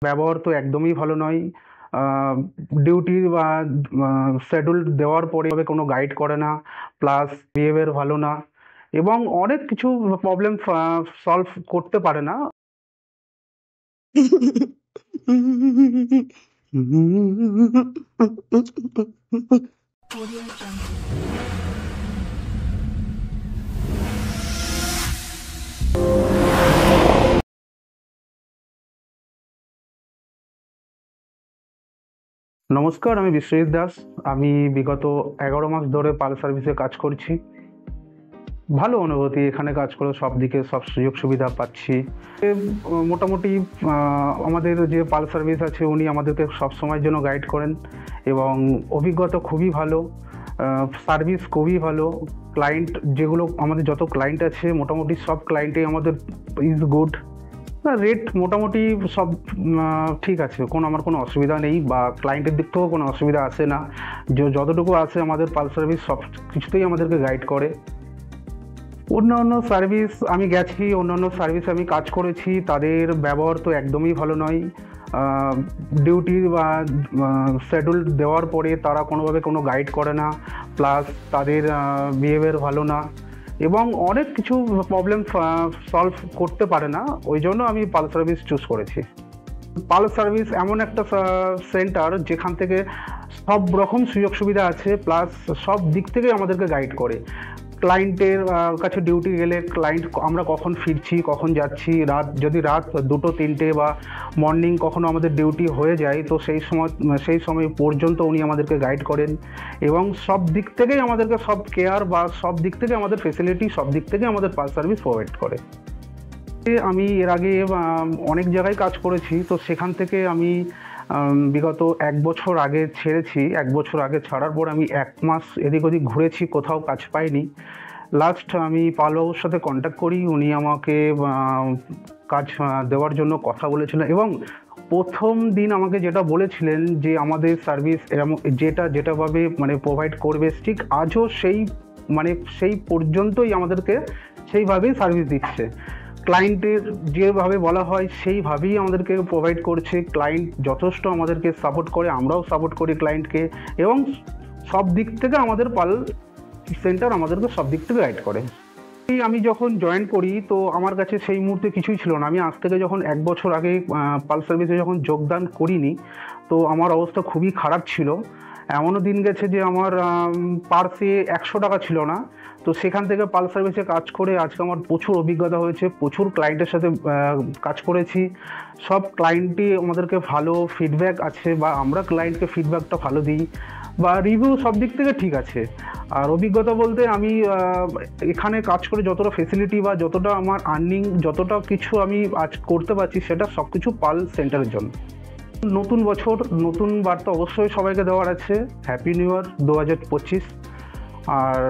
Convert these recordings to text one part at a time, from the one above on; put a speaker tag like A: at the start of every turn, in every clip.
A: ব্যবহার তো একদমই ভালো নয়। ডিউটি বা শিডিউল দেওয়ার পরে কোনো গাইড করে না, প্লাস বিহেভিয়ার ভালো না, এবং অনেক কিছু প্রবলেম সলভ করতে পারে না। নমস্কার, আমি বিশ্বজিৎ দাস। আমি বিগত 11 মাস ধরে পাল সার্ভিসে কাজ করছি। ভালো অনুভূতি, এখানে কাজ করে সব দিকে সব সুযোগ সুবিধা পাচ্ছি। মোটামুটি আমাদের যে পাল সার্ভিস আছে উনি আমাদেরকে সব সময়ের জন্য গাইড করেন এবং অভিজ্ঞতা খুবই ভালো, সার্ভিস খুবই ভালো। ক্লায়েন্ট যেগুলো আমাদের যত ক্লায়েন্ট আছে মোটামুটি সব ক্লায়েন্টই আমাদের ইজ গুড। রেট মোটামুটি সব ঠিক আছে, আমার কোনো অসুবিধা নেই, বা ক্লায়েন্টের দিক থেকেও কোনো অসুবিধা আসে না। যতটুকু আছে আমাদের পাল সার্ভিস সব কিছুতেই আমাদেরকে গাইড করে। অন্যান্য সার্ভিস আমি গেছি, অন্যান্য সার্ভিসে আমি কাজ করেছি, তাদের ব্যবহার তো একদমই ভালো নয়। ডিউটি বা শিডিউল দেওয়ার পরে তারা কোনোভাবে কোনো গাইড করে না, প্লাস তাদের বিহেভিয়ার ভালো না, এবং অনেক কিছু প্রবলেম সলভ করতে পারে না। ওই জন্য আমি পাল সার্ভিস চুজ করেছি। পাল সার্ভিস এমন একটা সেন্টার যেখান থেকে সব রকম সুযোগ সুবিধা আছে, প্লাস সব দিক থেকে আমাদেরকে গাইড করে। ক্লায়েন্টের কাছে ডিউটি গেলে ক্লায়েন্ট আমরা কখন ফিরছি, কখন যাচ্ছি, যদি রাত 2টো 3টে বা মর্নিং কখনো আমাদের ডিউটি হয়ে যায়, তো সেই সময় পর্যন্ত উনি আমাদেরকে গাইড করেন এবং সব দিক থেকেই আমাদেরকে সব কেয়ার বা সব দিক থেকে আমাদের ফেসিলিটি সব দিক থেকে আমাদের পাল সার্ভিস প্রোভাইড করে। আমি এর আগে অনেক জায়গায় কাজ করেছি, তো সেখান থেকে আমি বিগত 1 বছর আগে ছেড়েছি। 1 বছর আগে ছাড়ার পর আমি 1 মাস এদিক ওদিক ঘুরেছি, কোথাও কাজ পাইনি। লাস্ট আমি পালবাবুর সাথে কন্ট্যাক্ট করি, উনি আমাকে কাজ দেওয়ার জন্য কথা বলেছিলেন এবং প্রথম দিন আমাকে যেটা বলেছিলেন যে আমাদের সার্ভিস যেটাভাবে প্রোভাইড করবে, ঠিক আজও সেই পর্যন্তই আমাদেরকে সেইভাবেই সার্ভিস দিচ্ছে। ক্লায়েন্টের যেভাবে বলা হয় সেইভাবেই আমাদেরকে প্রোভাইড করছে। ক্লায়েন্ট যথেষ্ট আমাদেরকে সাপোর্ট করে, আমরাও সাপোর্ট করি ক্লায়েন্টকে, এবং সব দিক থেকে আমাদের পাল সেন্টার আমাদেরকে সব দিক থেকে গাইড করে। আমি যখন জয়েন করি তো আমার কাছে সেই মুহূর্তে কিছুই ছিল না। আমি আজ থেকে যখন 1 বছর আগে পাল সার্ভিসে যখন যোগদান করিনি, তো আমার অবস্থা খুবই খারাপ ছিল। এমনও দিন গেছে যে আমার পার্সে 100 টাকা ছিল না। তো সেখান থেকে পাল সার্ভিসে কাজ করে আজকে আমার প্রচুর অভিজ্ঞতা হয়েছে, প্রচুর ক্লায়েন্টের সাথে কাজ করেছি। সব ক্লায়েন্টই আমাদেরকে ভালো ফিডব্যাক আছে, বা আমরা ক্লায়েন্টকে ফিডব্যাকটা ভালো দিই, বা রিভিউ সব দিক থেকে ঠিক আছে। আর অভিজ্ঞতা বলতে আমি এখানে কাজ করে যতটা ফেসিলিটি বা যতটা আমার আর্নিং, যতটা কিছু আমি আজ করতে পারছি, সেটা সব কিছু পাল সেন্টারের জন্য। নতুন বছর, নতুন বার্তা অবশ্যই সবাইকে দেওয়ার আছে। Happy new year 2025। আর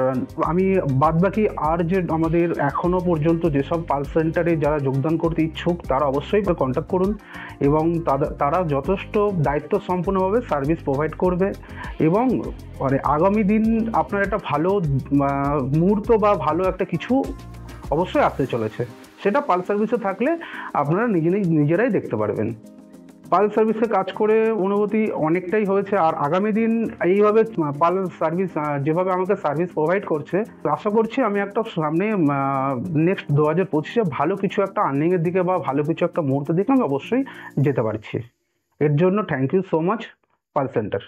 A: আমি বাদবাকি আর যে আমাদের এখনও পর্যন্ত যেসব পাল সেন্টারে যারা যোগদান করতে ইচ্ছুক, তারা অবশ্যই কন্ট্যাক্ট করুন, এবং তারা যথেষ্ট দায়িত্ব সম্পূর্ণভাবে সার্ভিস প্রোভাইড করবে, এবং আগামী দিন আপনার একটা ভালো মুহূর্ত বা ভালো একটা কিছু অবশ্যই আসতে চলেছে। সেটা পাল সার্ভিসে থাকলে আপনারা নিজেরাই দেখতে পারবেন। পাল সার্ভিসে কাজ করে অনুভূতি অনেকটাই হয়েছে, আর আগামী দিন এইভাবে পাল সার্ভিস যেভাবে আমাকে সার্ভিস প্রোভাইড করছে, আশা করছি আমি একটা সামনে নেক্সট 2025-এ ভালো কিছু একটা আর্নিংয়ের দিকে বা ভালো কিছু একটা মুহূর্তের দিকে আমি অবশ্যই যেতে পারছি। এর জন্য thank you so much Pal centre.